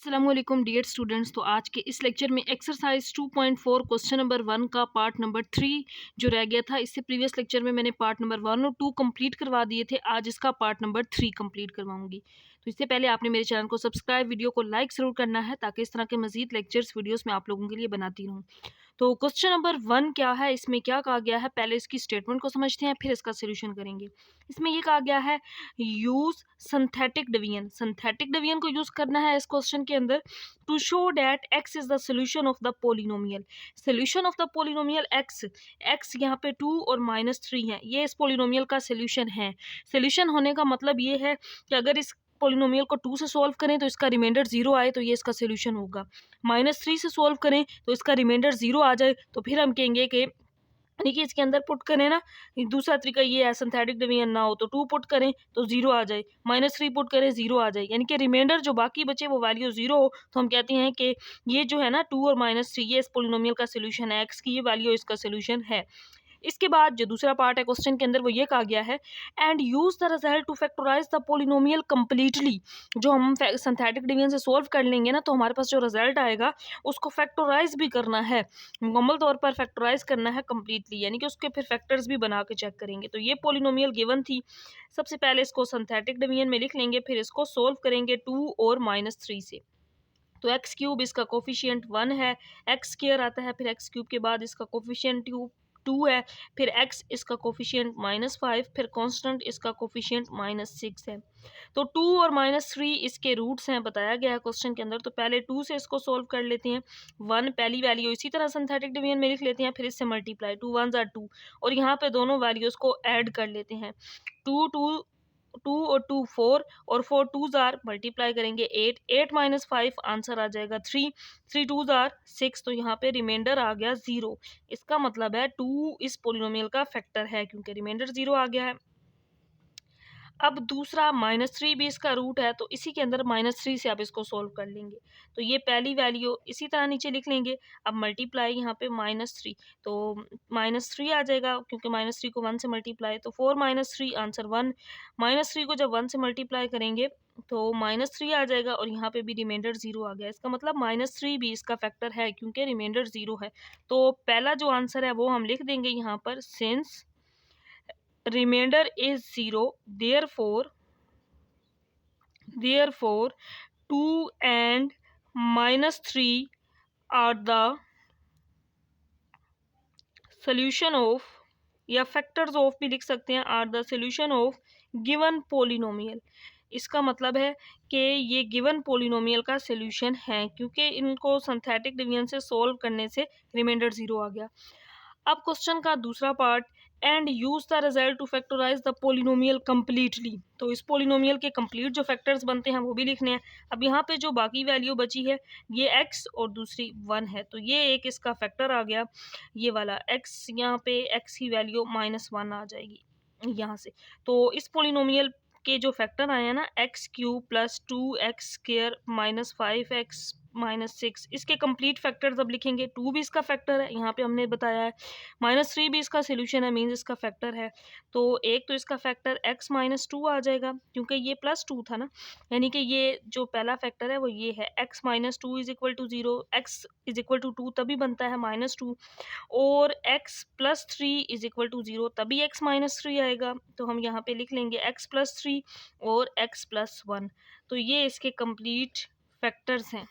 अस्सलामुअलैकुम dear students. तो आज के इस लेक्चर में एक्सरसाइज 2.4 क्वेश्चन नंबर 1 का पार्ट नंबर 3 जो रह गया था। इससे प्रीवियस लेक्चर में मैंने पार्ट नंबर 1 और 2 कंप्लीट करवा दिए थे। आज इसका पार्ट नंबर 3 कंप्लीट करवाऊंगी। तो इससे पहले आपने मेरे चैनल को सब्सक्राइब, वीडियो को लाइक ज़रूर करना है ताकि इस तरह के मजीद लेक्चर्स वीडियोस में आप लोगों के लिए बनाती रहूँ। तो क्वेश्चन नंबर 1 क्या है, इसमें क्या कहा गया है, पहले इसकी स्टेटमेंट को समझते हैं फिर इसका सोल्यूशन करेंगे। इसमें ये कहा गया है use synthetic division. Synthetic division को यूज करना है इस क्वेश्चन के अंदर to show that x is the solution of the polynomial. Solution of the polynomial x यहाँ पे 2 और -3 है, ये इस पोलिनोमियल का सोल्यूशन है। सोल्यूशन होने का मतलब ये है कि अगर इस पोलिनोमियल को 2 से सॉल्व करें तो इसका रिमाइंडर 0 आए तो ये इसका सोल्यूशन होगा। -3 से सॉल्व करें तो इसका रिमाइंडर 0 आ जाए तो फिर हम कहेंगे कि यानी कि इसके अंदर पुट करें ना। दूसरा तरीका ये है सिंथेटिक डिवीजन ना हो तो 2 पुट करें तो 0 आ जाए, -3 पुट करें 0 आ जाए, यानी कि रिमाइंडर जो बाकी बचे वो वैल्यू 0 हो तो हम कहते हैं कि ये जो है ना 2 और -3 ये इस पोलिनोमियल का सोल्यूशन है, x की ये वैल्यू इसका सोल्यूशन है। इसके बाद जो दूसरा पार्ट है क्वेश्चन के अंदर वो ये कहा गया है and use the result to factorise the polynomial completely. जो हम सिंथेटिक डिवीजन से सॉल्व कर लेंगे ना तो हमारे पास जो रिजल्ट आएगा उसको फैक्टराइज भी करना है, मुकम्मल तौर पर फैक्टराइज करना है कंप्लीटली, यानी कि उसके फिर फैक्टर्स भी बना के चेक करेंगे। तो ये पोलिनोमियल गिवन थी, सबसे पहले इसको सिंथेटिक डिवीजन में लिख लेंगे, फिर इसको सोल्व करेंगे 2 और -3 से। तो एक्स क्यूब इसका कोफिशियंट 1 है, एक्स स्क्वायर आता है, फिर एक्स क्यूब के बाद इसका कोफिशियंट 2 है, फिर x इसका कोफिशियंट -5, फिर कांस्टेंट इसका कोफिशियंट -6 है। तो 2 और -3 इसके रूट्स हैं, बताया गया है क्वेश्चन के अंदर। तो पहले 2 से इसको सोल्व कर लेते हैं, 1 पहली वैल्यू इसी तरह सिंथेटिक डिवीजन में लिख लेते हैं, फिर इससे मल्टीप्लाई 2 1 ज़ा 2 और यहाँ पे दोनों वैल्यूज़ को ऐड कर लेते हैं। 2 2 2 और 2 4 और 4 2 जार मल्टीप्लाई करेंगे 8 8 -5 आंसर आ जाएगा 3 3 2 जार 6, तो यहाँ पे रिमाइंडर आ गया 0। इसका मतलब है 2 इस पोलिनोमियल का फैक्टर है क्योंकि रिमाइंडर 0 आ गया है। अब दूसरा -3 भी इसका रूट है तो इसी के अंदर -3 से आप इसको सोल्व कर लेंगे। तो ये पहली वैल्यू इसी तरह नीचे लिख लेंगे। अब मल्टीप्लाई यहाँ पे -3 तो -3 आ जाएगा क्योंकि -3 को 1 से मल्टीप्लाई, तो 4 -3 आंसर 1। -3 को जब 1 से मल्टीप्लाई करेंगे तो -3 आ जाएगा और यहाँ पे भी रिमाइंडर 0 आ गया। इसका मतलब -3 भी इसका फैक्टर है क्योंकि रिमाइंडर 0 है। तो पहला जो आंसर है वो हम लिख देंगे यहाँ पर, since remainder is 0, therefore 2 and -3 are the solution of, या factors of भी लिख सकते हैं, are the solution of given polynomial। इसका मतलब है कि ये गिवन पोलिनोमियल का सोल्यूशन है क्योंकि इनको सिंथेटिक डिवीजन से सॉल्व करने से रिमाइंडर 0 आ गया। अब क्वेश्चन का दूसरा part, and use the result to factorise the polynomial completely. तो इस पोलिनोमियल के कंप्लीट जो फैक्टर्स बनते हैं वो भी लिखने हैं। अब यहाँ पे जो बाकी वैल्यू बची है ये x और दूसरी 1 है, तो ये एक इसका फैक्टर आ गया, ये वाला x, यहाँ पे x की वैल्यू -1 आ जाएगी यहाँ से। तो इस पोलिनोमियल के जो फैक्टर आए हैं ना, x cube plus 2x square -5x -6, इसके कंप्लीट फैक्टर्स अब लिखेंगे। 2 भी इसका फैक्टर है, यहाँ पे हमने बताया है। -3 भी इसका सोल्यूशन है, मीन्स इसका फैक्टर है। तो एक तो इसका फैक्टर x -2 आ जाएगा क्योंकि ये +2 था ना, यानी कि ये जो पहला फैक्टर है वो ये है, x -2 = 0, x = 2 तभी बनता है -2, और x + 3 = 0 तभी x -3 आएगा। तो हम यहाँ पे लिख लेंगे x + 3 और x + 1। तो ये इसके कंप्लीट फैक्टर्स हैं।